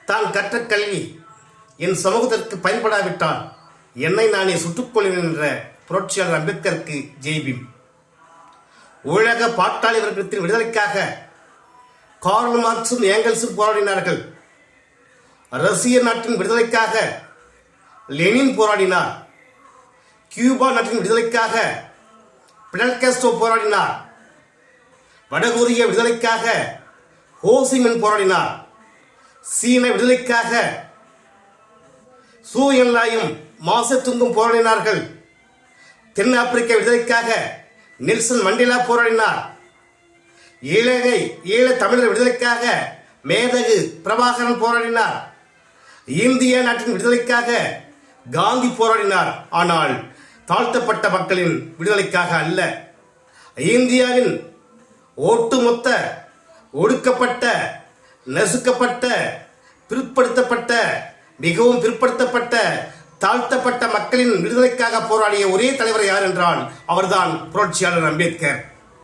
தான் கற்ற கல்வி என் சமூகத்திற்கு பயன்படாவிட்டால் என்னை நானே சுட்டுக்கொள்வேன் என்ற புரட்சியாளர் அம்பேத்கருக்கு ஜெய்பீம். உலக பாட்டாளி வர்க்கத்தின் விடுதலைக்காக கார்ல் மார்க்சும் ஏங்கல்ஸும் போராடினார்கள். ரஷ்ய நாட்டின் விடுதலைக்காக லெனின் போராடினார். கியூபா நாட்டின் விடுதலைக்காக பிடல் காஸ்ட்ரோ போராடினார். வடகொரிய விடுதலைக்காக ஹோசிமின் போராடினார். சீன விடுதலைக்காக சூ என்லாயும் மாசத்துங்கும் போராடினார்கள். தென்னாப்பிரிக்க விடுதலைக்காக நெல்சன் மண்டேலா போராடினார். ஈழ தமிழர் விடுதலைக்காக மேதகு பிரபாகரன் போராடினார். இந்திய நாட்டின் விடுதலைக்காக காந்தி போராடினார். ஆனால் தாழ்த்தப்பட்ட மக்களின் விடுதலைக்காக அல்ல. இந்தியாவின் ஒட்டுமொத்த ஒடுக்கப்பட்ட, நசுக்கப்பட்ட, பிற்படுத்தப்பட்ட, மிகவும் பிற்படுத்தப்பட்ட, தாழ்த்தப்பட்ட மக்களின் விடுதலைக்காக போராடிய ஒரே தலைவர் யார் என்றால் அவர்தான் புரட்சியாளர் அம்பேத்கர்.